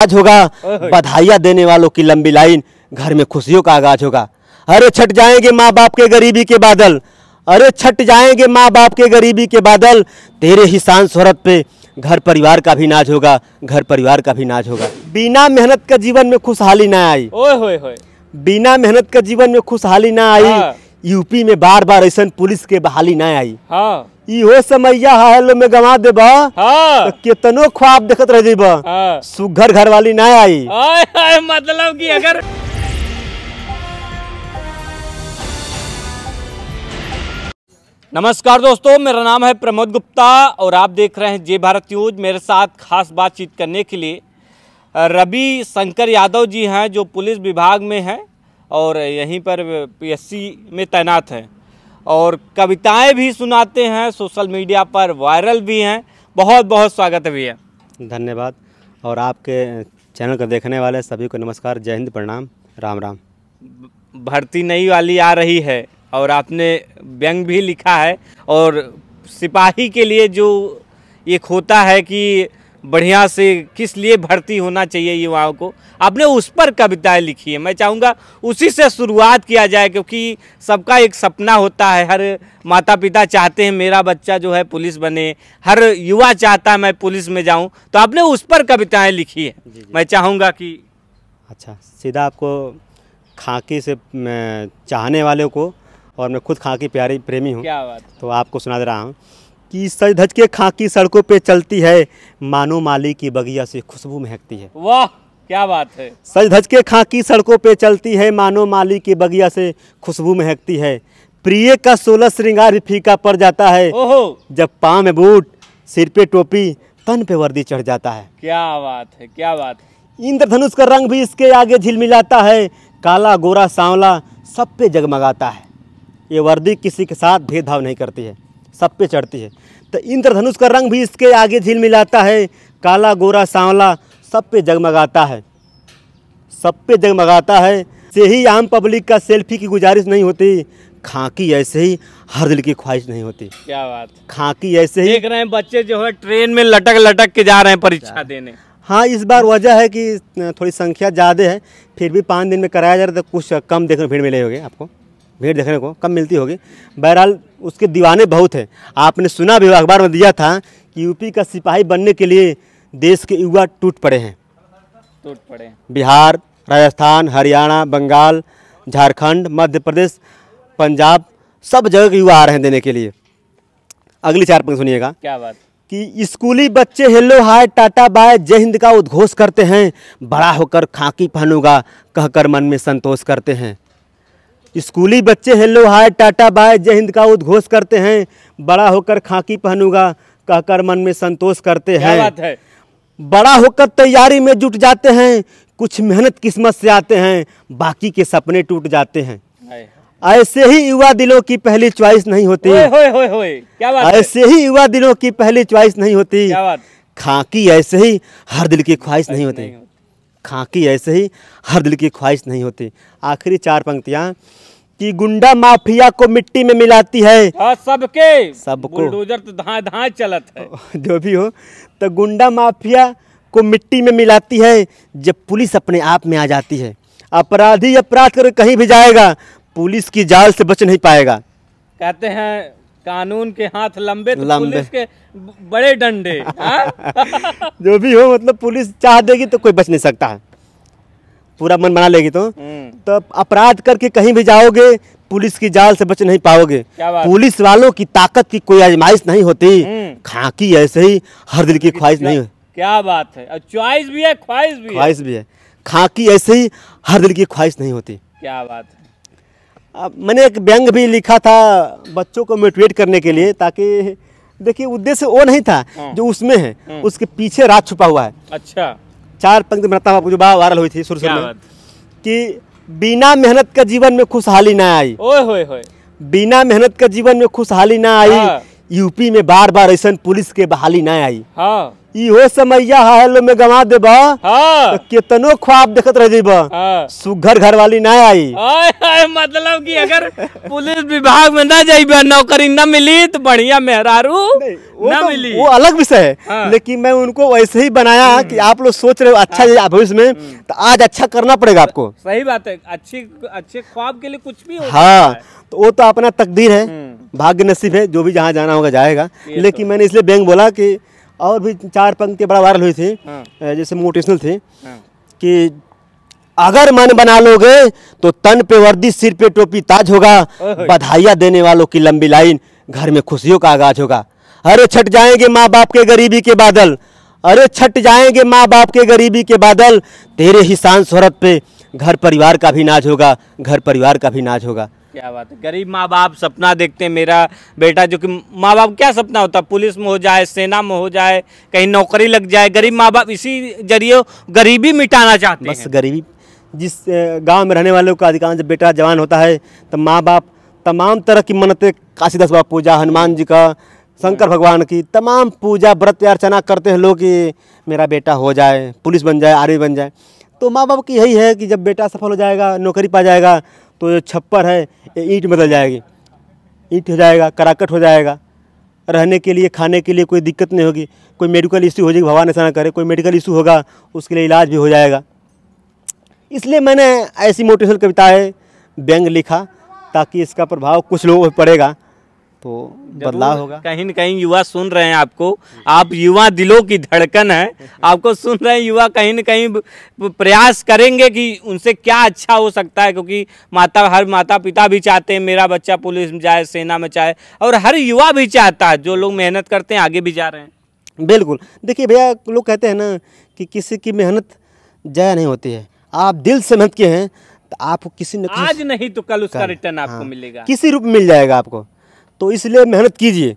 आज होगा बधाइयाँ देने वालों की लंबी लाइन, घर में खुशियों का आगाज होगा। अरे छट जाएंगे माँ बाप के गरीबी के बादल, अरे छट जाएंगे माँ बाप के गरीबी के बादल, तेरे ही शान शोहरत पे घर परिवार का भी नाज होगा, घर परिवार का भी नाज होगा। बिना मेहनत का जीवन में खुशहाली ना आई, ओए होए होए, बिना मेहनत का जीवन में खुशहाली ना आई। हाँ। यूपी में बार बार ऐसा पुलिस के बहाली ना आई। हाँ इहो समैया हालो में गवा देबा, हाँ तो केतनो ख्वाब देखत रह जेबा, हाँ। सुघर घर वाली ना आई। आए आए, मतलब कि अगर नमस्कार दोस्तों, मेरा नाम है प्रमोद गुप्ता और आप देख रहे हैं जय भारत न्यूज। मेरे साथ खास बातचीत करने के लिए रवि शंकर यादव जी हैं, जो पुलिस विभाग में हैं और यहीं पर पीएससी में तैनात हैं और कविताएं भी सुनाते हैं, सोशल मीडिया पर वायरल भी हैं। बहुत बहुत स्वागत है भैया। धन्यवाद। और आपके चैनल को देखने वाले सभी को नमस्कार, जय हिंद, प्रणाम, राम राम। भर्ती नई वाली आ रही है और आपने व्यंग भी लिखा है और सिपाही के लिए जो एक होता है कि बढ़िया से किस लिए भर्ती होना चाहिए युवाओं को, आपने उस पर कविताएं लिखी है। मैं चाहूँगा उसी से शुरुआत किया जाए, क्योंकि सबका एक सपना होता है, हर माता पिता चाहते हैं मेरा बच्चा जो है पुलिस बने, हर युवा चाहता है मैं पुलिस में जाऊं, तो आपने उस पर कविताएं लिखी है। जी। मैं चाहूँगा कि अच्छा, सीधा आपको खाकी से चाहने वालों को, और मैं खुद खाकी प्यारी प्रेमी हूँ, क्या बात। तो आपको सुना दे रहा हूँ कि सज धज के खाकी सड़कों पे चलती है, मानो माली की बगिया से खुशबू महकती है। वाह, क्या बात है। सज धज के खाकी सड़कों पे चलती है, मानो माली की बगिया से खुशबू महकती है। प्रिय का 16 श्रृंगार भी फीका पड़ जाता है, ओहो, जब पाँव में बूट, सिर पे टोपी, तन पे वर्दी चढ़ जाता है। क्या बात है, क्या बात है। इंद्रधनुष का रंग भी इसके आगे झिलमिलाता है, काला गोरा सांवला सब पे जगमगाता है। ये वर्दी किसी के साथ भेदभाव नहीं करती है, सब पे चढ़ती है। तो इंद्रधनुष का रंग भी इसके आगे झिलमिलाता है, काला गोरा सांवला सब पे जगमगाता है, सब पे जगमगाता है। से ही आम पब्लिक का सेल्फी की गुजारिश नहीं होती, खाकी ऐसे ही हर दिल की ख्वाहिश नहीं होती। क्या बात। खाकी ऐसे ही देख रहे हैं बच्चे जो है ट्रेन में लटक लटक के जा रहे हैं परीक्षा देने। हाँ, इस बार वजह है कि थोड़ी संख्या ज़्यादा है, फिर भी 5 दिन में कराया जा रहा है, तो कुछ कम देखने भीड़ मिले होगी, आपको भीड़ देखने को कम मिलती होगी। बहरहाल उसके दीवाने बहुत हैं। आपने सुना भी, अखबार में दिया था कि यूपी का सिपाही बनने के लिए देश के युवा टूट पड़े हैं। टूट पड़े। बिहार, राजस्थान, हरियाणा, बंगाल, झारखंड, मध्य प्रदेश, पंजाब, सब जगह के युवा आ रहे हैं देने के लिए। अगली 4 पंक्ति सुनिएगा क्या बात कि स्कूली बच्चे हेलो हाय टाटा बाय जय हिंद का उद्घोष करते हैं, बड़ा होकर खाकी पहनूंगा कहकर मन में संतोष करते हैं। स्कूली बच्चे हेलो हाय टाटा बाय जय हिंद का उद्घोष करते हैं, बड़ा होकर खाकी पहनूंगा कहकर मन में संतोष करते हैं। क्या बात है। बड़ा होकर तैयारी में जुट जाते हैं, कुछ मेहनत किस्मत से आते हैं, बाकी के सपने टूट जाते हैं। ऐसे ही युवा दिलों की पहली चॉइस नहीं होती, होए, क्या बात है। ऐसे ही युवा दिलों की पहली चॉइस नहीं होती, क्या बात। खाकी ऐसे ही हर दिल की ख्वाहिश नहीं होती, खाकी ऐसे ही हर दिल की ख्वाहिश नहीं होती। आखिरी 4 पंक्तियाँ कि गुंडा माफिया को मिट्टी में मिलाती है, सबको बुलडोजर तो धाए धाए चलत है। जो भी हो, तो गुंडा माफिया को मिट्टी में मिलाती है, जब पुलिस अपने आप में आ जाती है। अपराधी अपराध कर कहीं भी जाएगा, पुलिस की जाल से बच नहीं पाएगा। कहते हैं कानून के हाथ लंबे तो लंबे। पुलिस के बड़े डंडे। जो भी हो, मतलब पुलिस चाह देगी तो कोई बच नहीं सकता है, पूरा मन बना लेगी तो अपराध करके कहीं भी जाओगे, पुलिस की जाल से बच नहीं पाओगे। पुलिस वालों की ताकत की कोई आजमाइश नहीं होती, खाकी ऐसे ही हर दिल की ख्वाहिश नहीं होती। क्या बात है। चॉइस भी है, ख्वाहिश भी है। खाकी ऐसे ही हर दिल की ख्वाहिश नहीं होती। क्या बात है। अब मैंने एक व्यंग भी लिखा था बच्चों को मोटिवेट करने के लिए, ताकि देखिए उद्देश्य वो नहीं था जो उसमें है, उसके पीछे राज छुपा हुआ है। अच्छा, 4 पंक्ति बनाता हूँ आपको, जो वायरल हुई थी शुरू में कि बिना मेहनत का जीवन में खुशहाली ना आई। ओए होए होए, बिना मेहनत का जीवन में खुशहाली ना आई। हाँ। यूपी में बार बार ऐसा पुलिस के बहाली ना आई। हाँ। इहो समैया हेलो में गवा देबा हाँ तो कितनो ख्वाब देखत रह जेबा, हाँ सुघर घर वाली ना आई। आय हाय, मतलब कि अगर पुलिस विभाग में ना जाइबा, नौकरी न मिली तो बढ़िया मेहरारू न मिली, वो अलग विषय है। हाँ। लेकिन मैं उनको वैसे ही बनाया कि आप लोग सोच रहे हो अच्छा है भविष्य में, तो आज अच्छा करना पड़ेगा आपको। सही बात है, अच्छे ख्वाब के लिए कुछ भी हो सकता हाँ, है। तो वो तो अपना तकदीर है, भाग्य नसीब है, जो भी जहाँ जाना होगा जाएगा। लेकिन मैंने इसलिए बैंक बोला कि और भी 4 पंक्ति बड़ा वायरल हुई थी, जैसे मोटिवेशनल थी कि अगर मन बना लोगे तो तन पे वर्दी सिर पे टोपी ताज होगा, बधाइयाँ देने वालों की लंबी लाइन, घर में खुशियों का आगाज होगा। अरे छट जाएंगे माँ बाप के गरीबी के बादल, अरे छट जाएंगे माँ बाप के गरीबी के बादल, तेरे ही शान शोहरत पे घर परिवार का भी नाज होगा, घर परिवार का भी नाज होगा। क्या बात है, गरीब माँ बाप सपना देखते हैं मेरा बेटा, जो कि माँ बाप क्या सपना होता है, पुलिस में हो जाए, सेना में हो जाए, कहीं नौकरी लग जाए। गरीब माँ बाप इसी जरिए गरीबी मिटाना चाहते बस हैं। गरीबी, जिस गांव में रहने वालों का अधिकांश बेटा जवान होता है तो माँ बाप तमाम तरह की मन्नतें, काशीदास बाबा पूजा, हनुमान जी का, शंकर भगवान की तमाम पूजा व्रत अर्चना करते हैं लोग कि मेरा बेटा हो जाए, पुलिस बन जाए, आर्मी बन जाए। तो माँ बाप की यही है कि जब बेटा सफल हो जाएगा, नौकरी पा जाएगा, तो ये छप्पर है ये ईंट बदल जाएगी, ईंट हो जाएगा, कराकट हो जाएगा, रहने के लिए खाने के लिए कोई दिक्कत नहीं होगी। कोई मेडिकल इशू हो जाएगी, भगवान ऐसा ना करे, कोई मेडिकल इशू होगा उसके लिए इलाज भी हो जाएगा। इसलिए मैंने ऐसी मोटिवेशनल कविताएं व्यंग लिखा ताकि इसका प्रभाव कुछ लोगों पर पड़ेगा तो बदलाव होगा। कहीं न कहीं युवा सुन रहे हैं आपको, आप युवा दिलों की धड़कन है, आपको सुन रहे हैं युवा, कहीं न कहीं प्रयास करेंगे कि उनसे क्या अच्छा हो सकता है, क्योंकि हर माता पिता भी चाहते हैं मेरा बच्चा पुलिस में जाए, सेना में जाए, और हर युवा भी चाहता है, जो लोग मेहनत करते हैं आगे भी जा रहे हैं। बिल्कुल, देखिए भैया, लोग कहते हैं ना कि किसी की मेहनत जाया नहीं होती है। आप दिल से मेहनत किए हैं तो आपको किसी न किसी, आज नहीं तो कल उसका रिटर्न आपको मिलेगा, किसी रूप में मिल जाएगा आपको। तो इसलिए मेहनत कीजिए,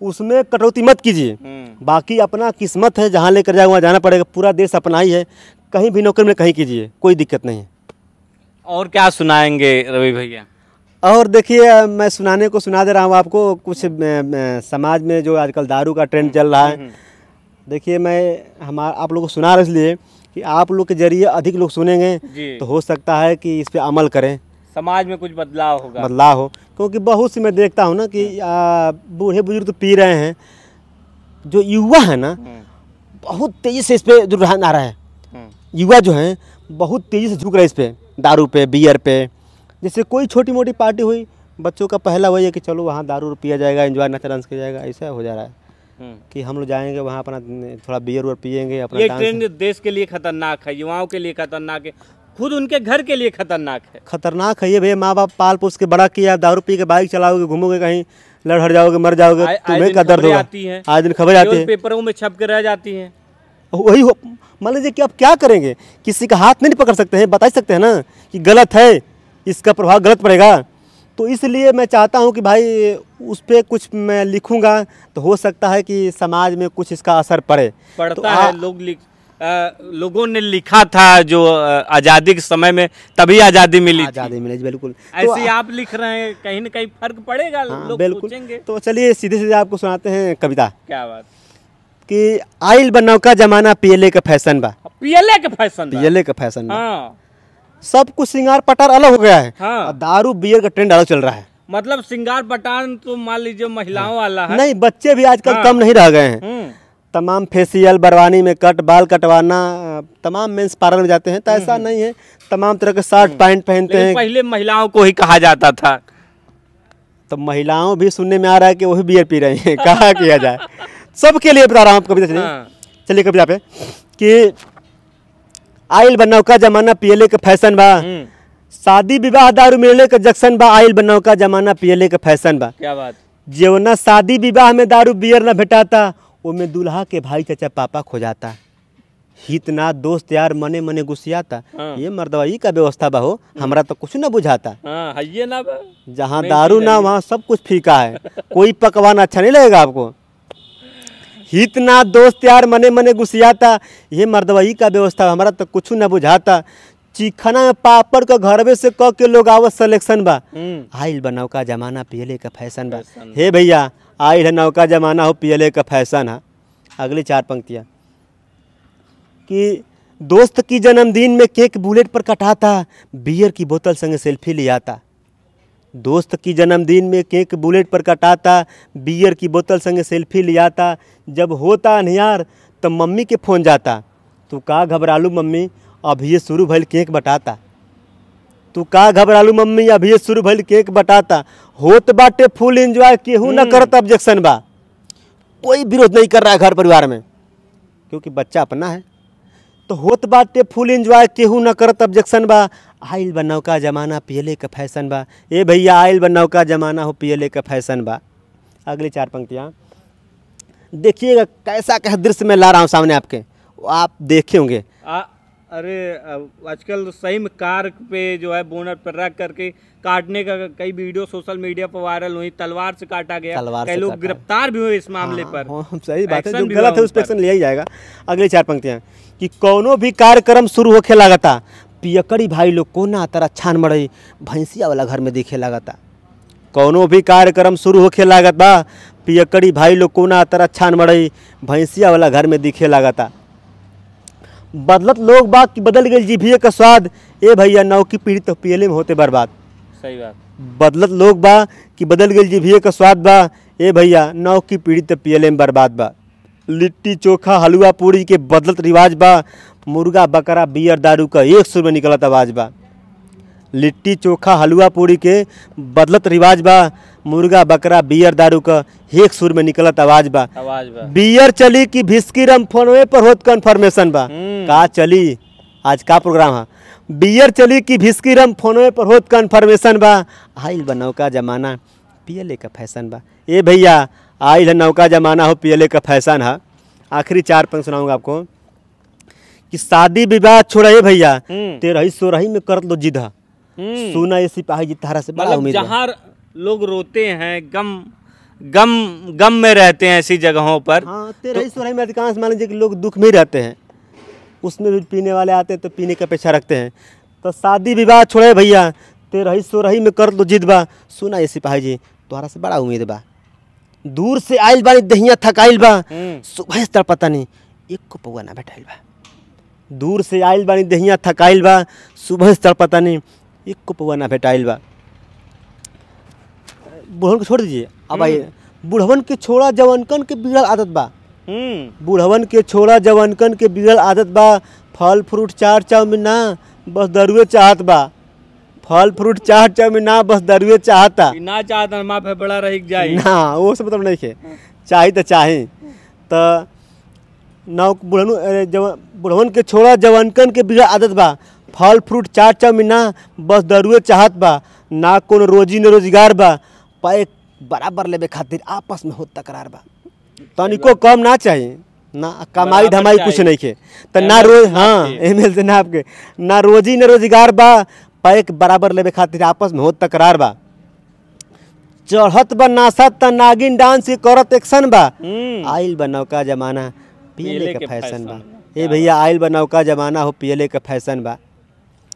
उसमें कटौती मत कीजिए। बाकी अपना किस्मत है, जहाँ लेकर जाए वहाँ जाना पड़ेगा। पूरा देश अपना ही है, कहीं भी नौकरी में कहीं कीजिए, कोई दिक्कत नहीं है। और क्या सुनाएंगे रवि भैया? और देखिए, मैं सुनाने को सुना दे रहा हूँ आपको कुछ समाज में जो आजकल दारू का ट्रेंड चल रहा है। देखिए, मैं आप लोगों को सुना रहा इसलिए कि आप लोग के जरिए अधिक लोग सुनेंगे तो हो सकता है कि इस पे अमल करें, समाज में कुछ बदलाव होगा, बदलाव हो। क्योंकि बहुत सी मैं देखता हूँ ना कि बूढ़े बुजुर्ग तो पी रहे हैं, जो युवा है ना बहुत तेज़ी से इस पे रुझान आ रहा है। युवा जो हैं बहुत तेज़ी से झुक रहे हैं इस पे, दारू पे, बियर पे। जैसे कोई छोटी मोटी पार्टी हुई, बच्चों का पहला वही है कि चलो वहाँ दारू पिया जाएगा, एंजॉय नाचा डांस किया जाएगा। ऐसा हो जा रहा है कि हम लोग जाएंगे वहाँ अपना थोड़ा बियर वुयर पियेंगे, अपना ये ट्रेंड देश के लिए खतरनाक है, युवाओं के लिए खतरनाक है, खुद उनके घर के लिए खतरनाक है। खतरनाक है ये भैया। माँ बाप पाल पोस के बड़ा किया, दारू पी के बाइक चलाओगे, घूमोगे, कहीं लड़ हट जाओगे, मर जाओगे, तुम्हें क्या दर्द होगा? आज दिन खबर आती है, पेपरों में छप के रह जाती है। वही मान लीजिए कि आप क्या करेंगे, किसी का हाथ नहीं पकड़ सकते हैं, बता सकते हैं ना कि गलत है, इसका प्रभाव गलत पड़ेगा। तो इसलिए मैं चाहता हूं कि भाई उस पर कुछ मैं लिखूंगा तो हो सकता है कि समाज में कुछ इसका असर पड़े। पड़ता है, लोगों ने लिखा था जो आज़ादी के समय में, तभी आज़ादी मिली, आज़ादी मिली, बिल्कुल। ऐसे तो आप लिख रहे हैं, कहीं न कहीं फर्क पड़ेगा। हाँ, लोग बिल्कुल सोचेंगे। तो चलिए सीधे सीधे आपको सुनाते हैं कविता। क्या बात कि आइल बनौ का जमाना पीएलए का फैशन बा, पीएलए का फैशन, पीएलए का फैशन बा। हाँ, सब कुछ श्रृंगार पटार अलग हो गया है। हाँ। और दारू बियर का ट्रेंड अलग चल रहा है। मतलब श्रृंगार पटान तो मान लीजिए महिलाओं वाला है, नहीं, बच्चे भी आजकल कम नहीं रह गए हैं। तमाम फेशियल, बरवानी में कट, बाल कटवाना, तमाम मेंस पार्लर में जाते हैं। तो ऐसा नहीं है, तमाम तरह के शर्ट पैंट पहनते हैं। पहले महिलाओं को ही कहा जाता था, तो महिलाओं भी सुनने में आ रहा है कि वो भी बियर पी रही हैं। कहा किया जाए, सबके लिए बता रहा हूँ कविता। चलिए कविता पे कि आइल बनौ का जमाना पीएलए का फैशन बा, शादी विवाह दारू मिलने का जक्सन बा, आइल बनौ का जमाना पीएलए का फैशन बा। क्या बात? जेवना शादी विवाह में दारू बियर न भेटाता, वो में दूल्हा के भाई चाचा पापा खो जाता। हित ना दोस्त यार मने मने गुस्सियाता। ये मर्दवाई का व्यवस्था बा हो, हमरा तो कुछ न बुझाता। ये ना बा, जहाँ दारू ना वहाँ सब कुछ फीका है, कोई पकवान अच्छा नहीं लगेगा आपको। हित ना दोस्त यार मने मने गुस्सियाता, ये मर्दवाई का व्यवस्था, हमारा तो कुछ न बुझाता। चिखना में पापड़ का घरवे से क के लोग आवत सिलेक्शन बा, आइल बा नौका जमाना पीएलए का फैशन बा। हे भैया, आइल है नौका जमाना हो, पीएलए का फैशन है। अगली 4 पंक्तियाँ कि दोस्त की जन्मदिन में केक बुलेट पर कटाता, बियर की बोतल संग सेल्फी ले आता। दोस्त की जन्मदिन में केक बुलेट पर कटाता, बियर की बोतल संग सेल्फी ले आता। जब होता अन्हार तब मम्मी के फ़ोन जाता, तू का घबरालू मम्मी अभी ये शुरू भइल केक बटाता। तू का घबरालू मम्मी अभी ये शुरू भइल केक बटाता। होत बाटे फुल एंजॉय, केहू न करत ऑब्जेक्शन बा। कोई विरोध नहीं कर रहा है घर परिवार में, क्योंकि बच्चा अपना है। तो होत बाटे फुल एंजॉय, केहू न करत ऑब्जेक्शन बा। आइल बा नौका जमाना, पियले का फैशन बा। ए भैया आइल बा नौका जमाना हो, पियले का फैशन बा। अगली 4 पंक्तियाँ देखिएगा, कैसा कैसा दृश्य मैं ला रहा हूँ सामने आपके, आप देखे होंगे। अरे आजकल तो सही में कार पे जो है बोनट पर रख करके काटने का कई वीडियो सोशल मीडिया पर वायरल हुई। तलवार से काटा गया, कई लोग गिरफ्तार भी हुए इस मामले पर। सही बात है, जो गलत है उस पर एक्शन लिया ही जाएगा। अगली 4 पंक्तियाँ कि कौनो भी कार्यक्रम शुरू होखे लागता, पियकड़ी भाई लोग कोना तरह छान मड़ई भैंसिया वाला घर में दिखे लागता। कौनो भी कार्यक्रम शुरू होखे लागता, पियकड़ी भाई लोग कोना तरह छान मड़ई भैंसिया वाला घर में दिखे लागता। बदलत लोग बाग की बदल गई जीभिए का स्वाद, ए भैया नौ की पीढ़ी तो पियले में होते बर्बाद। सही बात। बदलत लोग बा कि बदल गई जीभिए का स्वाद बा, ए भैया नौ की पीढ़ी तो पियले में बर्बाद बा। लिट्टी चोखा हलवा पूरी के बदलत रिवाज बा, मुर्गा बकरा बियर दारू का एक सुर में निकलत आवाज बा। लिट्टी चोखा हलवा पूरी के बदलत रिवाज बा, मुर्गा बकरा बियर दारू का एक सुर में निकलत आवाज बा। बियर चली कि भिस्की रम फोनवे पर होत कन्फर्मेशन बा। का चली आज का प्रोग्राम है? बियर चली कि भिस्की रम फोनवे पर होत कन्फर्मेशन बा। आइल बा नौका जमाना, पियले का फैशन बा। ए भैया आइल है नौका जमाना हो, पियले का फैशन है। आखिरी 4 पंक्ति सुनाऊंगा आपको कि शादी विवाह छोड़े भैया, 13 सोरही में कर लो जिद। सुना ये सिपाही जी तारा से बड़ा उम्मीद। जहाँ लोग रोते हैं, गम में रहते हैं ऐसी जगहों पर। हाँ, 13 सोरही में अधिकांश मान लीजिए कि लोग दुख में ही रहते हैं, उसमें भी पीने वाले आते हैं तो पीने का पेशा रखते हैं। तो शादी विवाह छोड़े भैया, 13 सोरही में कर लो जिद बा। सुना ये सिपाही जी तोहरा से बड़ा उम्मीद बा। दूर से आइल बानी दहिया थकाइल बा, सुबह से पता नहीं एक को पौआ ना बैठाइल बा। दूर से आइल बानी दहिया थकाइल बा, सुबह से पता नहीं एक को पौआ ना भेटाइल बा। बुढ़वन को छोड़ दीजिए, अब आइए बुढ़वन के छोड़ा जवनकन के बिगड़ल आदत बा। बुढ़वन के छोड़ा जवनकन के बिगड़ल आदत बा। फल फ्रूट चाट चाउमीन ना बस दरुए चाहत बा। फल फ्रूट चाट चाउमीन ना बस दरुए चाहता। ना चाहता माँ पे बड़ा रह जाए ना, वो सब मतलब नहीं है, चाही तो चाही। तो ना बुढ़वन के छोड़ा जवनकन के बिगड़ल आदत बा। फल फ्रूट चाट चाउमीन ना बस दरुए चाहत बा। ना कोनो रोजी न रोजगार बा, पाए बराबर लेबे खातिर आपस में होत तकरार बा। तनिको कम ना चाहिए, ना कमाई धमाई कुछ नहीं के। तो ना रोज, हाँ एमएल से ना आपके ना रोजी न रोजगार बा, पाए बराबर लेबे खातिर आपस में होत तकरार बा। चढ़त बा नासा त नागिन डांस के करत एक्शन बा। आइल बा नौका जमाना, पियले का फैशन बा। ए भैया आइल बा नौका जमाना हो, पियले का फैशन बा।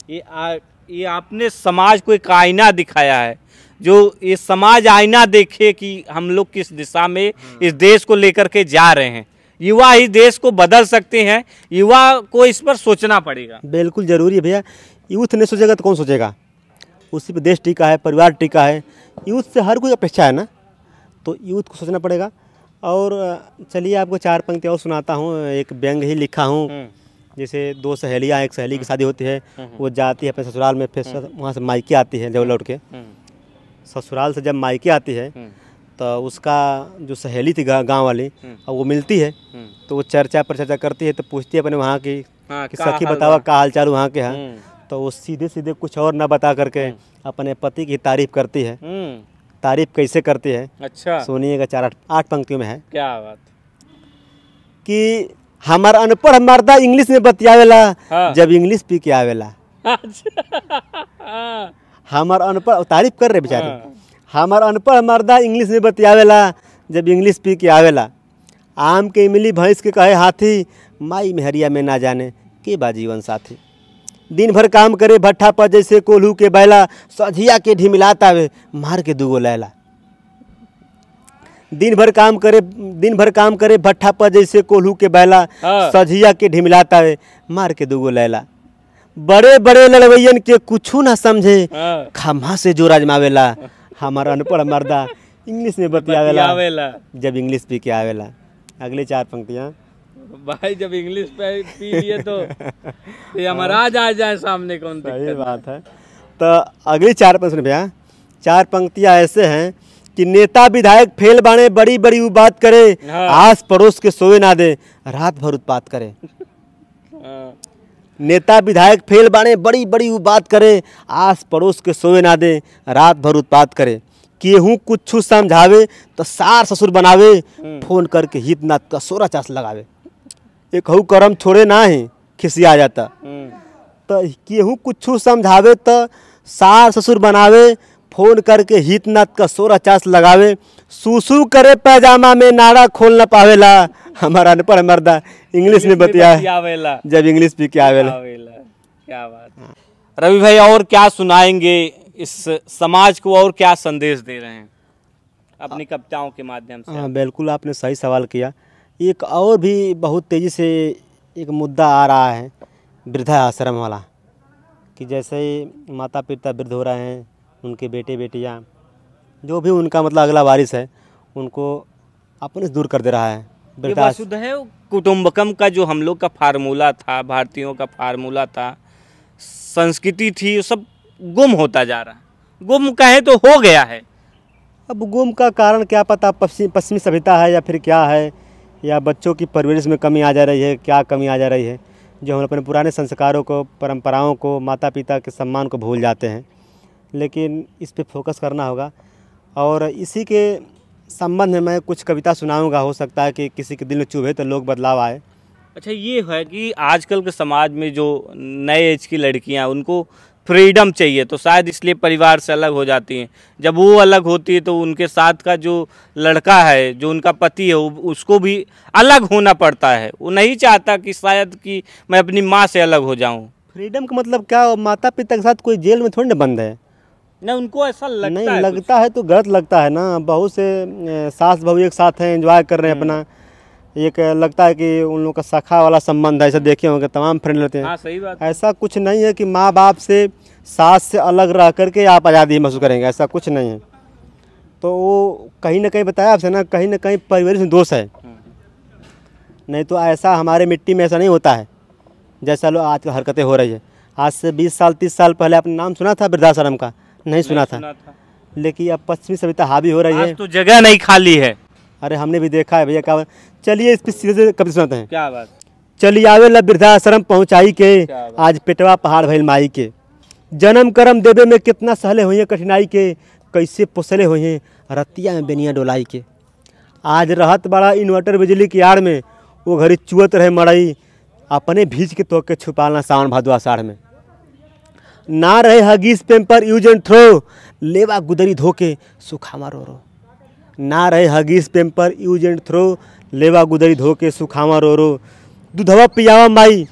ये आपने समाज को एक आईना दिखाया है, जो ये समाज आईना देखे कि हम लोग किस दिशा में इस देश को लेकर के जा रहे हैं। युवा ही देश को बदल सकते हैं, युवा को इस पर सोचना पड़ेगा। बिल्कुल ज़रूरी है भैया। यूथ नहीं सोचेगा तो कौन सोचेगा? उसी पर देश टिका है, परिवार टिका है। यूथ से हर कोई अपेक्षा है ना, तो यूथ को सोचना पड़ेगा। और चलिए आपको 4 पंक्ति और सुनाता हूँ। एक व्यंग ही लिखा हूँ। जैसे 2 सहेलियाँ, एक सहेली की शादी होती है, वो जाती है अपने ससुराल में, फिर वहाँ से मायके आती है। जब लौट के ससुराल से जब मायके आती है तो उसका जो सहेली थी गांव वाली, अब वो मिलती है तो वो चर्चा पर चर्चा करती है। तो पूछती है अपने वहाँ की कि सखी बतावा का हाल चाल वहाँ के है। तो वो सीधे सीधे कुछ और ना बता करके अपने पति की तारीफ करती है। तारीफ कैसे करती है? अच्छा सुनिएगा, 4-8 पंक्तियों में है। क्या बात कि हमार अनपढ़ मर्दा इंग्लिश में बतियावेला, जब इंग्लिश पी के आवेला। हमार अनपढ़, तारीफ कर रहे बेचारे, हमार अनपढ़ मर्दा इंग्लिश में बतियावेला, जब इंग्लिश पी के आवेला। आम के इमली भैंस के कहे हाथी, माई मेहरिया में ना जाने के बा जीवन साथी। दिन भर काम करे भट्ठा पर जैसे कोल्हू के बैला, सझिया के ढिमिलात आवे मार के 2 गो लैला। दिन भर काम करे भट्ठा पर जैसे कोल्हू के बैला, हाँ। सझिया के ढिमिलाता है मार के दूगो लैला। बड़े बड़े लड़वैयन के कुछू ना समझे, हाँ। खम्हा से जो राजमावेला। हमारा अनपढ़ मर्दा इंग्लिश में बतियावेला जब इंग्लिश पी के आवेला। अगली 4 पंक्तियाँ। भाई जब इंग्लिश पे पी लिए तो ये महाराज आ जाए सामने, कौन सही दिक्कत। बात है। तो अगली 4 पंक्ति भैया, 4 पंक्तियाँ ऐसे हैं कि नेता विधायक फेल बाणे बड़ी बड़ी वो बात करे, हाँ। आस पड़ोस के सोए ना दे रात भर उत्पात करे। हाँ। नेता विधायक फेल बाणे बड़ी बड़ी वो बात करे, आस पड़ोस के सोए ना दे रात भर उत्पात करे। केहू कुछ समझावे तो सार ससुर बनावे, फोन करके हित नात का सोरा चास लगावे। एक हऊ करम छोड़े ना ही खिसिया जाता। तो केहू कुछ समझावे तो सार ससुर बनावे, फोन करके हित नात का सोरा चास लगावे। सूसू करे पैजामा में नाड़ा खोल न पावेला। हमारा अनपढ़ मर्दा इंग्लिश में बतियावेला जब इंग्लिश पी के आवेला। क्या बात। रवि भाई और क्या सुनाएंगे इस समाज को, और क्या संदेश दे रहे हैं अपनी कविताओं के माध्यम से? हाँ बिल्कुल, आपने सही सवाल किया। एक और भी बहुत तेज़ी से एक मुद्दा आ रहा है वृद्धा आश्रम वाला, कि जैसे ही माता पिता वृद्ध हो रहे हैं, उनके बेटे बेटियाँ जो भी उनका मतलब अगला वारिस है, उनको अपने से दूर कर दे रहा है ये वसुधैव कुटुंबकम का जो हम लोग का फार्मूला था, भारतीयों का फार्मूला था, संस्कृति थी, वो सब गुम होता जा रहा है। गुम कहे तो हो गया है। अब गुम का कारण क्या पता, पश्चिमी सभ्यता है या फिर क्या है, या बच्चों की परवरिश में कमी आ जा रही है, क्या कमी आ जा रही है, जो हम अपने पुराने संस्कारों को, परंपराओं को, माता पिता के सम्मान को भूल जाते हैं। लेकिन इस पे फोकस करना होगा। और इसी के संबंध में मैं कुछ कविता सुनाऊंगा, हो सकता है कि किसी के दिल में चुभे तो लोग बदलाव आए। अच्छा, ये है कि आजकल के समाज में जो नए एज की लड़कियां, उनको फ्रीडम चाहिए, तो शायद इसलिए परिवार से अलग हो जाती हैं। जब वो अलग होती है तो उनके साथ का जो लड़का है, जो उनका पति है, उसको भी अलग होना पड़ता है। वो नहीं चाहता कि शायद कि मैं अपनी माँ से अलग हो जाऊँ। फ्रीडम का मतलब क्या, माता पिता के साथ कोई जेल में थोड़ी ना बंद है। ना, उनको ऐसा लगता नहीं है लगता है तो गलत लगता है ना। बहुत से सास बहू एक साथ हैं, एंजॉय कर रहे हैं अपना, एक लगता है कि उन लोगों का सखा वाला संबंध है। ऐसा देखे होंगे, तमाम फ्रेंड लेते हैं। हाँ, सही बात। ऐसा कुछ नहीं है कि माँ बाप से, सास से अलग रह करके आप आज़ादी महसूस करेंगे, ऐसा कुछ नहीं है। तो वो कहीं ना कहीं बताया आपसे ना, कहीं ना कहीं परिवार में दोष है। नहीं तो ऐसा हमारे मिट्टी में ऐसा नहीं होता है जैसा लोग आज हरकतें हो रही है। आज से 20 साल 30 साल पहले आपने नाम सुना था वृद्धाश्रम का? नहीं सुना था। लेकिन अब पश्चिमी सभ्यता हावी हो रही है, तो जगह नहीं खाली है। अरे हमने भी देखा है भैया। क्या, चलिए इस पर सीधे कभी सुनाते हैं। क्या बात। चली आवे ला वृद्धाश्रम पहुँचाई के, आज पेटवा पहाड़ भइल माई के। जन्म करम देवे में कितना सहले हुए कठिनाई के, कैसे पोसले हुए रतिया में बेनिया डोलाई के। आज रहत बड़ा इन्वर्टर बिजली की आड़ में, वो घड़ी चुअत रहे मड़ई, अपने भीज के तो के छुपालना सावन भादो आषाढ़ में। ना रहे Huggies paper use and throw, लेवा गुदरी धोके सुखामा रो रो। ना रहे Huggies paper use and throw, लेवा गुदरी धोके सुखामा रो रो। दूधवा पियावा माई,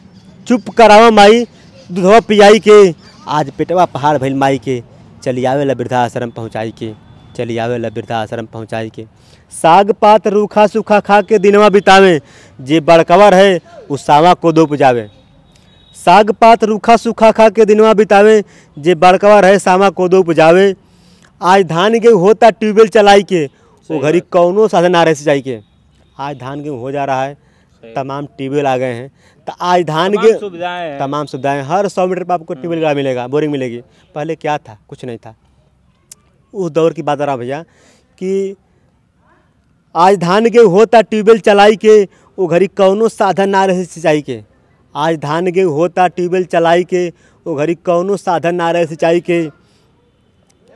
चुप करावा माई, दूधवा पियाई के, आज पेटवा पहाड़ भइल माई के। चली आवे ला वृद्धाश्रम पहुँचाई के, चली आवे ला वृद्धाश्रम पहुँचाई के। साग पात रूखा सूखा खा के दिनवा बितावे, जे बड़कवा रहे उस सावा को दो पुजावे। साग पात रूखा सूखा खा के दिनवा बितावे, जे बड़कवा रहे सावा को दो पुजावे। आज धान गेहूँ होता ट्यूबवेल चलाई के, वो घड़ी कौनो साधन ना रहे सिंचाई के। आज धान गेहूँ हो जा रहा है, तमाम ट्यूबवेल आ गए हैं। तो आज धान गेहूँ तमाम सुविधाएं, हर 100 मीटर पर आपको ट्यूबवेल का मिलेगा, बोरिंग मिलेगी। पहले क्या था? कुछ नहीं था। उस दौर की बात आ रहा भैया कि आज धान गेहूँ होता ट्यूबवेल चलाई के, वो घड़ी कौनो साधन ना रहे सिंचाई के। आज धान गेहूँ होता ट्यूबवेल चलाई के, वो घड़ी कौनो साधन ना रहे सिंचाई के।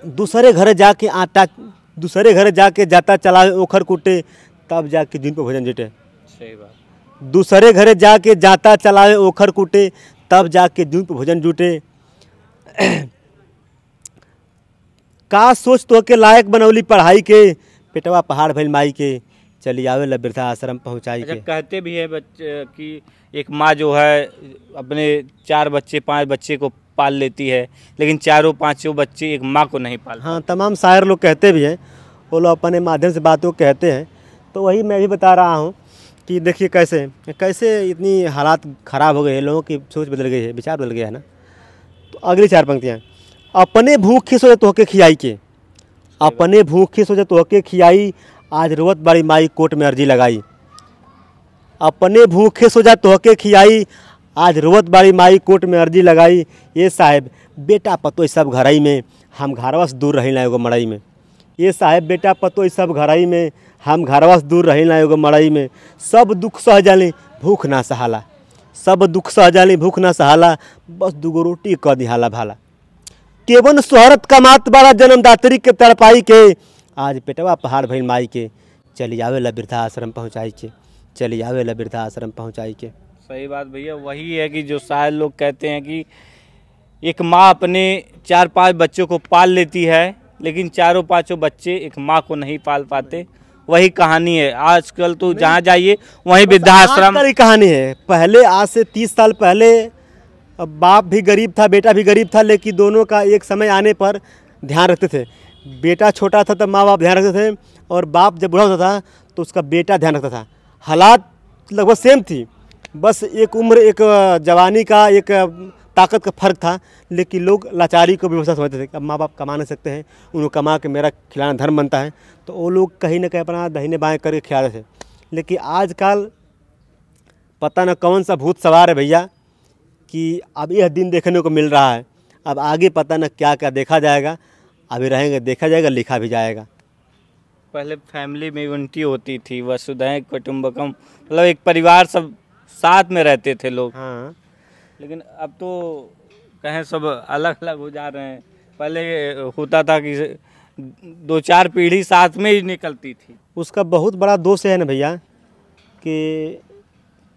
दूसरे घर जाके आटा, दूसरे घर जाके जाता चलावे ओखर कूटे, तब जाके दिन पे भोजन जुटे। सही बात। दूसरे घरे जाके जाता चलावे ओखर कूटे, तब जाके दिन पे भोजन जुटे। का सोच तो के लायक बनौली पढ़ाई के, पेटवा पहाड़ भइल माई के। चली आवे ला वृद्धाश्रम पहुँचाई के। कहते भी है बच्चे कि एक माँ जो है अपने 4 बच्चे 5 बच्चे को पाल लेती है, लेकिन 4 5 बच्चे एक माँ को नहीं पाल। हाँ, तमाम शायर लोग कहते भी हैं। वो लोग अपने माध्यम से बातों को कहते हैं। तो वही मैं भी बता रहा हूँ कि देखिए कैसे कैसे इतनी हालात ख़राब हो गए हैं, लोगों की सोच बदल गई है, विचार बदल गया है ना। तो अगली 4 पंक्तियाँ, अपने भूखे सोचे तोहके खियाई के, अपने भूखे सोचे तोहके खियाई, आज रोवत बाड़ी माई कोर्ट में अर्जी लगाई। अपने भूखे सोचा तोहके खियाई, आज रोवत बाड़ी माई कोर्ट में अर्जी लगाई। ये साहेब बेटा पतो सब घरई में, हम घरवा से दूर रही ना एगो मड़ई में। ये साहेब बेटा पतो सब घरई में, हम घरवा से दूर रही ना एगो मड़ई में। सब दुख सह जाली भूख ना सहाला, सब दुख सह जाली भूख ना सहाला, बस दूगो रोटी क दिहाला भाला। केवन शोहरत कमात बाड़ा जन्मदात्री के तड़पाई के, आज पेटवा पहाड़ भइल माई के, चली आवेला वृद्धाश्रम पहुँचाई के, चली आवेला वृद्धाश्रम पहुँचाई के। सही बात भैया, वही है कि जो शायर लोग कहते हैं कि एक माँ अपने 4-5 बच्चों को पाल लेती है, लेकिन 4-5 बच्चे एक माँ को नहीं पाल पाते। वही कहानी है आजकल, तो जहाँ जाइए वहीं वृद्धाश्रम की कहानी है। पहले आज से 30 साल पहले बाप भी गरीब था, बेटा भी गरीब था, लेकिन दोनों का एक समय आने पर ध्यान रखते थे। बेटा छोटा था तब माँ बाप ध्यान रखते थे, और बाप जब बूढ़ा होता था तो उसका बेटा ध्यान रखता था। हालात लगभग सेम थी, बस एक उम्र, एक जवानी का, एक ताकत का फ़र्क था। लेकिन लोग लाचारी को व्यवस्था समझते थे कि अब माँ बाप कमा नहीं सकते हैं, उनको कमा के मेरा खिलाना धर्म बनता है, तो वो लोग कहीं ना कहीं अपना दाहिने बाएं करके खिलाते थे। लेकिन आजकल पता न कौन सा भूत सवार है भैया, कि अब यह दिन देखने को मिल रहा है। अब आगे पता न क्या क्या देखा जाएगा, अभी रहेंगे देखा जाएगा, लिखा भी जाएगा। पहले फैमिली में यूनिटी होती थी, वसुधैव कुटुंबकम, मतलब एक परिवार सब साथ में रहते थे लोग। हाँ, लेकिन अब तो कहें सब अलग अलग हो जा रहे हैं। पहले होता था कि 2-4 पीढ़ी साथ में ही निकलती थी। उसका बहुत बड़ा दोष है ना भैया, कि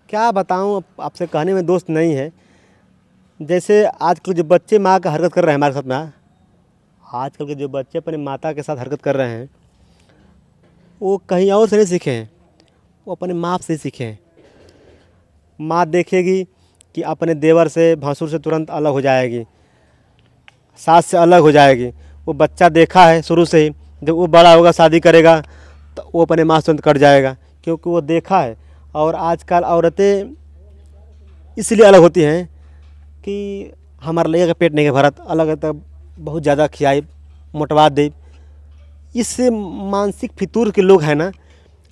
क्या बताऊं, आपसे कहने में दोष नहीं है। जैसे आजकल जो बच्चे माँ का हरकत कर रहे हैं हमारे साथ में, आजकल के जो बच्चे अपने माता के साथ हरकत कर रहे हैं, वो कहीं और से नहीं सीखे हैं, वो अपने माँ से सीखे हैं। माँ देखेगी कि अपने देवर से, भैंसुर से तुरंत अलग हो जाएगी, सास से अलग हो जाएगी। वो बच्चा देखा है शुरू से ही, जब वो बड़ा होगा शादी करेगा तो वो अपने माँ से तुरंत कट जाएगा, क्योंकि वो देखा है। और आजकल औरतें इसलिए अलग होती हैं कि हमारा लड़का का पेट नहीं है भरत, अलग है तब बहुत ज़्यादा खियाई, मोटवा दे। इससे मानसिक फितूर के लोग हैं ना।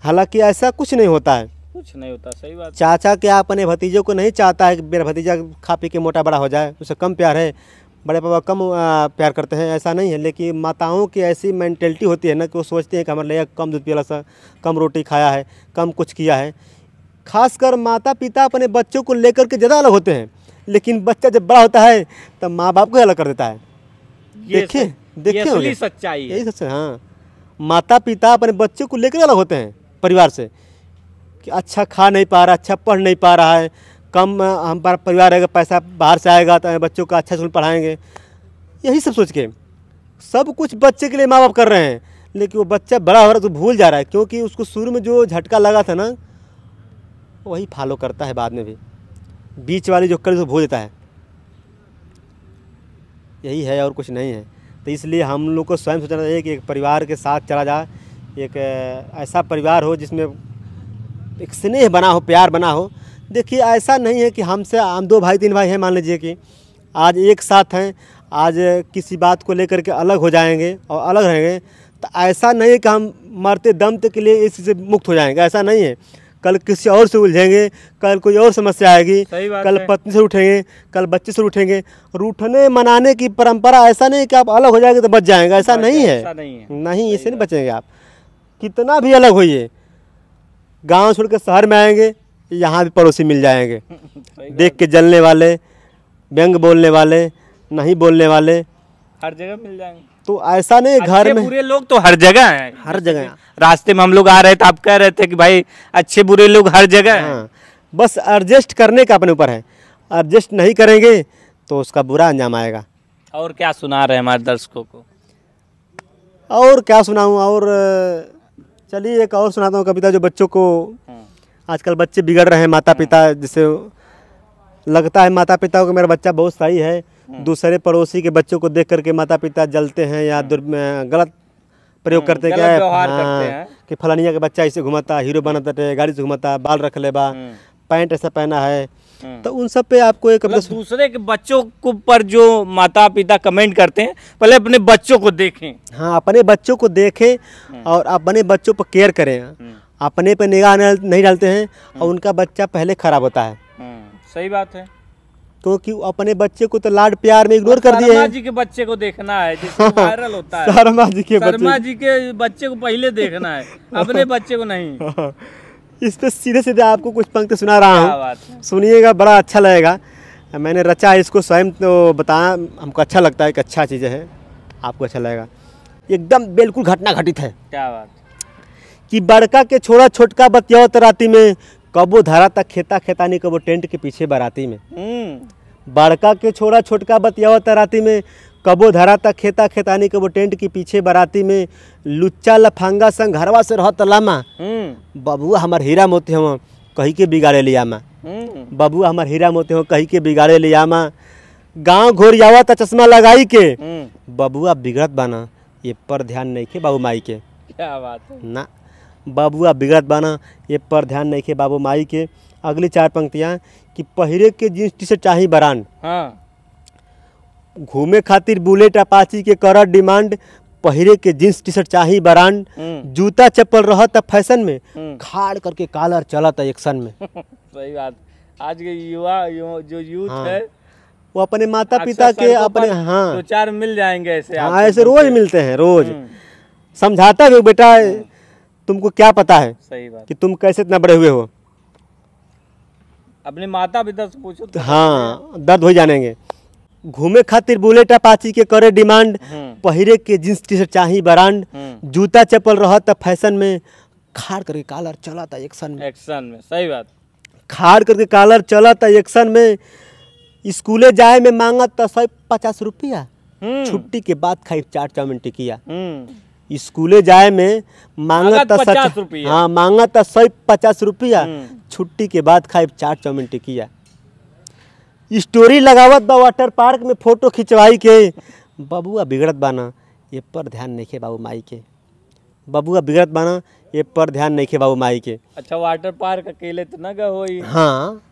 हालांकि ऐसा कुछ नहीं होता है, कुछ नहीं होता। सही बात। चाचा क्या अपने भतीजों को नहीं चाहता है कि मेरा भतीजा खा पी के मोटा बड़ा हो जाए, उससे कम प्यार है, बड़े पापा कम प्यार करते हैं, ऐसा नहीं है। लेकिन माताओं की ऐसी मेंटेलिटी होती है ना कि वो सोचते हैं कि हमारे लड़का कम दूध पिला सा, कम रोटी खाया है, कम कुछ किया है। खासकर माता पिता अपने बच्चों को लेकर के ज़्यादा अलग होते हैं, लेकिन बच्चा जब बड़ा होता है तब माँ बाप को अलग कर देता है। देखे असली सच्चाई है। यही सच है। हाँ, माता पिता अपने बच्चों को लेकर अलग होते हैं परिवार से, कि अच्छा खा नहीं पा रहा, अच्छा पढ़ नहीं पा रहा है, कम हमारा परिवार रहेगा, पैसा बाहर से आएगा तो बच्चों का अच्छा स्कूल पढ़ाएंगे, यही सब सोच के सब कुछ बच्चे के लिए माँ बाप कर रहे हैं। लेकिन वो बच्चा बड़ा हो रहा है तो भूल जा रहा है, क्योंकि उसको शुरू में जो झटका लगा था ना, वही फॉलो करता है बाद में भी, बीच वाली जो कर भूल देता है। यही है और कुछ नहीं है। तो इसलिए हम लोग को स्वयं सोचना चाहिए कि एक परिवार के साथ चला जाए, एक ऐसा परिवार हो जिसमें एक स्नेह बना हो, प्यार बना हो। देखिए ऐसा नहीं है कि हम 2 भाई 3 भाई हैं, मान लीजिए कि आज एक साथ हैं, आज किसी बात को लेकर के अलग हो जाएंगे और अलग रहेंगे, तो ऐसा नहीं है कि हम मरते दम तक के लिए इसी से मुक्त हो जाएंगे, ऐसा नहीं है। कल किसी और से उलझेंगे, कल कोई और समस्या आएगी, कल पत्नी से उठेंगे, कल बच्चे से उठेंगे। रूठने मनाने की परंपरा ऐसा नहीं कि आप अलग हो जाएंगे तो बच जाएंगे, ऐसा नहीं है। नहीं, इससे नहीं बचेंगे आप, कितना भी अलग होइए। गांव छोड़ के शहर में आएंगे, यहाँ भी पड़ोसी मिल जाएंगे, देख के जलने वाले, व्यंग बोलने वाले, नहीं बोलने वाले, हर जगह मिल जाएंगे। तो ऐसा नहीं घर में बुरे लोग तो हर जगह हैं, हर जगह। रास्ते में हम लोग आ रहे थे, आप कह रहे थे कि भाई अच्छे बुरे लोग हर जगह हैं। हाँ, बस एडजस्ट करने का अपने ऊपर है। एडजस्ट नहीं करेंगे तो उसका बुरा अंजाम आएगा। और क्या सुना रहे हैं हमारे दर्शकों को? और क्या सुनाऊँ, और चलिए एक और सुनाता हूँ कविता, जो बच्चों को, आजकल बच्चे बिगड़ रहे हैं, माता पिता, जिससे लगता है माता पिता को मेरा बच्चा बहुत सही है, दूसरे पड़ोसी के बच्चों को देख करके माता पिता जलते हैं या गलत प्रयोग करते हैं गलत क्या व्यवहार करते हैं। कि फलानिया के बच्चा ऐसे घुमाता, हीरो बनता, गाड़ी से घुमाता, बाल रख ले बा, पैंट ऐसा पहना है, तो उन सब पे आपको एक मतलब दूसरे के बच्चों को पर जो माता पिता कमेंट करते हैं, पहले अपने बच्चों को देखें। हाँ, अपने बच्चों को देखें और अपने बच्चों पर केयर करें। अपने पे निगाह नहीं डालते हैं और उनका बच्चा पहले खराब होता है। सही बात है, क्योंकि अपने बच्चे को तो लाड प्यार में इग्नोर कर दिए शर्मा हैं। जी के बच्चे को देखना है, जिससे वायरल होता है। शर्मा जी के बच्चे को पहले देखना है, अपने बच्चे को नहीं। इस पे सीधे सीधे आपको कुछ पंक्ति सुना रहा क्या बात है। हूँ, सुनिएगा, बड़ा अच्छा लगेगा। मैंने रचा है इसको स्वयं, तो बताया हमको अच्छा लगता है कि अच्छा चीज़ है, आपको अच्छा लगेगा। एकदम बिल्कुल घटना घटित है। क्या बात कि बड़का के छोड़ा छोटका बतियावत राती में, कबो धरा तक खेता खेतानी कबो टेंट के पीछे बाराती में। बड़का के छोड़ा छोटका बतियावत राती में, कबो धरा तक खेता खेतानी कबो टेंट के पीछे बाराती में। लुच्चा लफांगा संग घरवा से रहत लामा, बबुआ हमार हीरा मोती हम कही के बिगाड़े लिया माँ। बबुआ हमार हीरा मोती हम कही के बिगाड़े लिया माँ। गाँव घोरियावा ता चश्मा लगाई के, बबुआ बिगड़त बाना ये पर ध्यान नहीं के बाबू माई के। क्या बात है ना, बबुआ बिगड़त बाना ये पर ध्यान नहीं के बाबू माई के। अगली 4 पंक्तियाँ कि पहिरे के जींस टी शर्ट चाही बरान, हाँ। घूमे खातिर बुलेट अपाची के करत डिमांड, पहिरे के जींस टी शर्ट चाही बरान। जूता चप्पल रहत फैशन में, खाड़ करके कालर चलत एक्शन में। सही बात, आज के जो यूथ है वो अपने माता पिता के अपने 2-4 मिल जाएंगे ऐसे। हाँ, ऐसे रोज मिलते हैं, रोज समझाता है बेटा तुमको क्या पता है। सही बात कि तुम कैसे इतना बड़े हुए हो, अपने माता पिता से पूछो तो हाँ दर्द हो जानेंगे। घूमे खातिर बुलेट अपाची के करे डिमांड, पहिरे के जींस टी शर्ट चाही ब्रांड। जूता चप्पल रहत फैशन में, खाड़ करके कालर चला था एक्शन में। सही बात, खाड़ करके कालर चला था एक्शन में। स्कूले जाए में मांगत तो 150 रुपया, छुट्टी के बाद खाई 4 चाउमीन टिकिया। स्कूले जाए में मांगत 50 रुपया, हाँ मांगत 150 रुपया, छुट्टी के बाद खाई 4 चाउमीन टिकिया। स्टोरी लगावत बा वाटर पार्क में फोटो खिंचवाई के, बबुआ बिगड़त बाना ये पर ध्यान नहीं के बाबू माई के। बबुआ बिगड़त बाना ये पर ध्यान नहीं के बाबू माई के। अच्छा, वाटर पार्क अकेले तो न गई। हाँ।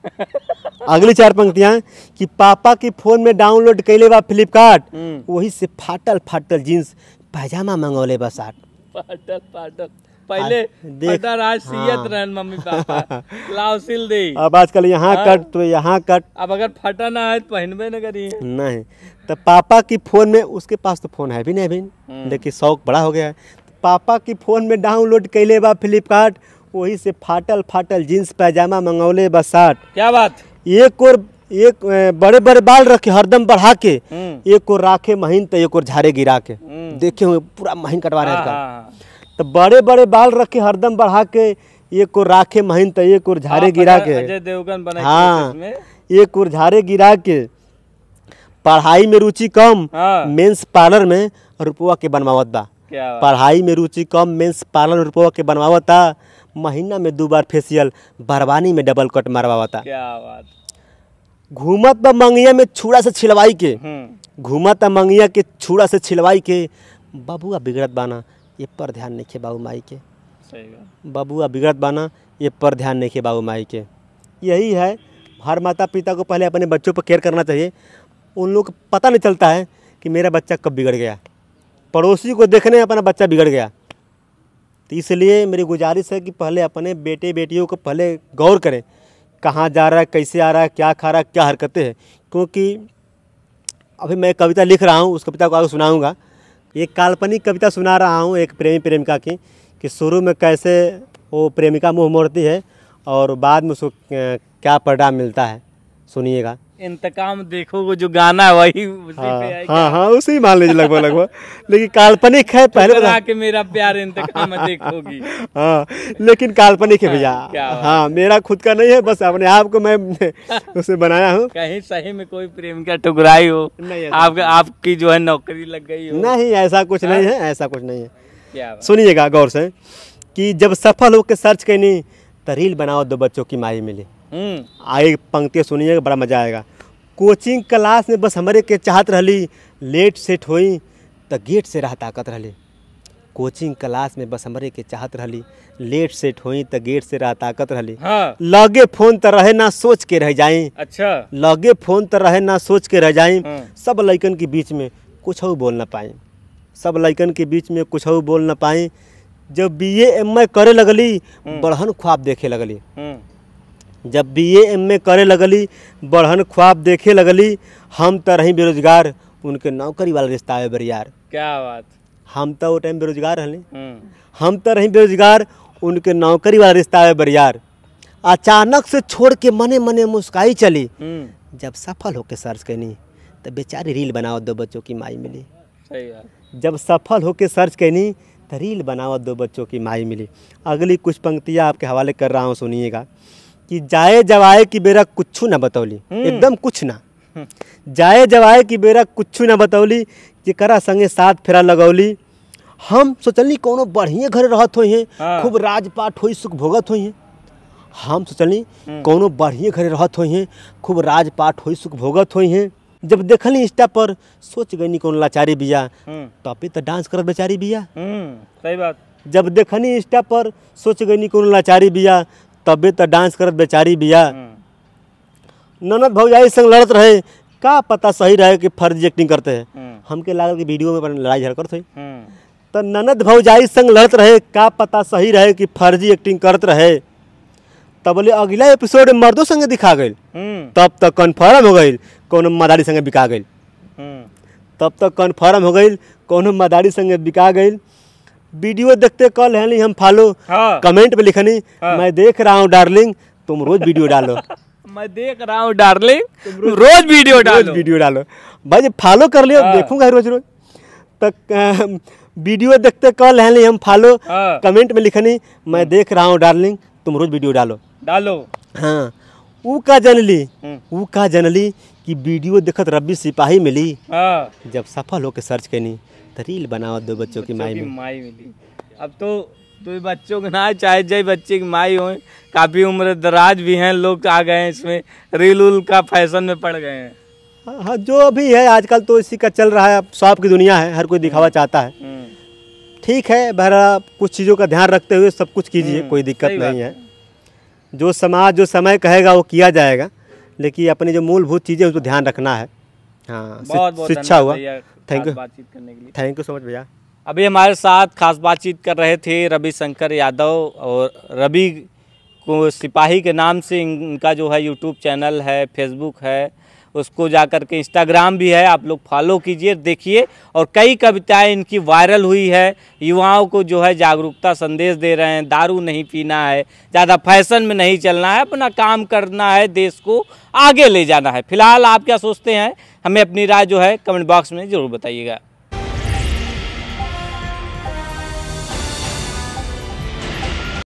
अगली 4 पंक्तियाँ कि पापा की फोन में डाउनलोड कैले बा फ्लिपकार्ट, वही से फाटल फाटल जीन्स पैजामा मंगौले बा साट। फाटल पहले फटा राज सियत रहन मम्मी पापा, लाओ सिल दे। अब आजकल यहाँ कट तो यहाँ कट, अब अगर फटा ना है तो पहनबे न करी। नहीं तो पापा की फोन में, उसके पास तो फोन है भी नहीं अभी, देखिए शौक बड़ा हो गया है। पापा की फोन में डाउनलोड कैले बा फ्लिपकार्ट, वही से फाटल फाटल जीन्स पैजामा मंगौले बा साट। क्या बात, एक बड़े बड़े बाल रखे हरदम बढ़ा के, एक को राखे महीन तो एक और झारे गिरा के। देखे हुए पूरा महीन कटवा रहे हैं, तो बड़े बड़े बाल रखे हरदम बढ़ा के, एक को राखे महीन तो एक और झारे गिरा के। अजय देवगन बनाई। हाँ, एक और झारे गिरा के। पढ़ाई में रुचि कम, मेंस पार्लर में रुपवा के बनवावत बा। पढ़ाई में रुचि कम, मेंस पार्लर रुपवा के बनवावता। महीना में 2 बार फेशियल, बरवानी में डबल कट मरवावता। क्या बात, घूमत बा मंगिया में छुड़ा से छिलवाई के, घूमत मंगिया के छुड़ा से छिलवाई के। बबुआ बिगड़त बाना ये पर ध्यान नहीं के बाबू माई के। बबुआ बिगड़त बाना ये पर ध्यान नहीं के बाबू माई के। यही है, हर माता पिता को पहले अपने बच्चों पर केयर करना चाहिए। उन लोग को पता नहीं चलता है कि मेरा बच्चा कब बिगड़ गया, पड़ोसी को देखने अपना बच्चा बिगड़ गया। तो इसलिए मेरी गुजारिश है कि पहले अपने बेटे बेटियों को पहले गौर करें, कहाँ जा रहा है, कैसे आ रहा है, क्या खा रहा है, क्या हरकतें हैं। क्योंकि अभी मैं कविता लिख रहा हूँ, उस कविता को आगे सुनाऊँगा। एक काल्पनिक कविता सुना रहा हूँ एक प्रेमी प्रेमिका की, कि शुरू में कैसे वो प्रेमिका मुँह मोड़ती है और बाद में उसको क्या परिणाम मिलता है, सुनिएगा। इंतकाम देखोगे जो गाना है वही उसी पे है। हाँ, उसी मान लीजिए लगभग लेकिन काल्पनिक है। पहले बता के मेरा प्यार इंतकाम देखोगी। हाँ, लेकिन काल्पनिक है भैया। हाँ, मेरा खुद का नहीं है, बस अपने आप को मैं उसे बनाया हूँ। कहीं सही में कोई प्रेमिका ठुकराई हो, आपकी जो है नौकरी लग गई हो? नहीं, ऐसा कुछ नहीं है, ऐसा कुछ नहीं है। सुनिएगा गौर से कि जब सफल होकर सर्च करनी तो रील बनाओ 2 बच्चों की माई मिली। आगे पंक्ति सुनिएगा, बड़ा मजा आएगा। कोचिंग क्लास में बस हमारे के चाहत रहली, लेट सेट होई तो गेट से राह ताकत रहली। कोचिंग क्लास में बस हमरे के चाहत रहली, लेट सेट होई त गेट से रात ताकत रहली। हाँ। लगे फोन त रहे ना सोच के रह जाई। अच्छा। लगे फोन त रहे ना सोच के रह जाई। हाँ। सब लइकन के बीच में कुछ बोल ना पाई, सब लइकन के बीच में कुछ बोल ना पाई। जब BA MA करे लगली बढ़हन ख्वाब देखे लगली। जब BA MA करे लगली बढ़हन ख्वाब देखे लगली। हम तो रही बेरोजगार, उनके नौकरी वाला रिश्ता आए बरियार। क्या बात। हम तो वो टाइम बेरोजगार रहली, हम तो रही बेरोजगार, उनके नौकरी वाला रिश्ता आए बरियार। अचानक से छोड़ के मने मने मुस्काई चली। जब सफल होके सर्च कैनी तो बेचारी रील बनाओ 2 बच्चों की माई मिली। सही बात। जब सफल होके सर्च कैनी तो रील बनाओ 2 बच्चों की माई मिली। अगली कुछ पंक्तियाँ आपके हवाले कर रहा हूँ, सुनिएगा। कि जाए जवाए की बेरा कुछ ना बतौली, एकदम कुछ ना। जाए जवाए की बेरा कुछ ना बतौली, जेकरा संगे साथ फेरा लगौली। हम सोचली कोनो बढ़िया घरे रहत होई हैं। हाँ। खूब राजपाट होई, सुख भोगत होई हैं। हम सोचली कोनो बढ़िया घरे रहत होई हैं, खूब राजपाट होई, सुख भोगत होई हैं। जब देखली इंस्टा पर सोच गई कोनो लाचारी बिया, तबे तो डांस करत बेचारी बिया। सही बात। जब देखनी इंस्टा पर सोच गई कोनो लाचारी बिया, तबे तो डांस करत बेचारी बिया। ननद भौजाई संग लड़त रहे, का पता सही रहे कि फर्जी एक्टिंग करते हैं। हमके लागल कि वीडियो में लड़ाई झगड़ा करते हैं। तो ननद भौजाई संग लड़त रहे, का पता सही रहे कि फर्जी एक्टिंग करत रहे। तब बोले अगला एपिसोड मर्दों संगे दिखा गई। तब तक कन्फर्म हो गई कोनो मदारी संगे बिका गई। तब तक कन्फर्म हो गई कोनो मदारी संगे बिका गई। वीडियो देखते कल है हम फॉलो। हाँ। कमेंट पे लिखनी, मैं देख रहा हूँ डार्लिंग, तुम रोज वीडियो डालो। मैं देख रहा हूँ डार्लिंग, रोज वीडियो डालो। भाई फॉलो कर लियो, देखूंगा रोज रोज। तक वीडियो देखते कल है हम फॉलो। कमेंट में लिखनी, मैं देख रहा हूँ डार्लिंग, तुम रोज वीडियो डालो। हाँ। ऊ का जनली कि वीडियो देखत रब्बी सिपाही मिली। जब सफल होके सर्च कैनी तो रील बनाओ 2 बच्चों की माई मिली। अब तो बच्चों के ना चाहे जय बच्चे की माई हो, काफ़ी उम्र दराज भी हैं, लोग आ गए हैं इसमें, रील उल का फैशन में पड़ गए हैं। हाँ, जो भी है आजकल तो इसी का चल रहा है। अब शौक की दुनिया है, हर कोई दिखावा चाहता है। ठीक है, बहरा कुछ चीज़ों का ध्यान रखते हुए सब कुछ कीजिए, कोई दिक्कत नहीं है। जो समाज जो समय कहेगा वो किया जाएगा, लेकिन अपनी जो मूलभूत चीज़ें उसको ध्यान रखना है। हाँ, शिक्षा हुआ। थैंक यू, बातचीत करने के लिए थैंक यू सो मच भैया। अभी हमारे साथ खास बातचीत कर रहे थे रविशंकर यादव, और रवि को सिपाही के नाम से इनका जो है यूट्यूब चैनल है, फेसबुक है, उसको जा कर के इंस्टाग्राम भी है, आप लोग फॉलो कीजिए, देखिए। और कई कविताएं इनकी वायरल हुई है, युवाओं को जो है जागरूकता संदेश दे रहे हैं। दारू नहीं पीना है, ज़्यादा फैशन में नहीं चलना है, अपना काम करना है, देश को आगे ले जाना है। फिलहाल आप क्या सोचते हैं, हमें अपनी राय जो है कमेंट बॉक्स में ज़रूर बताइएगा।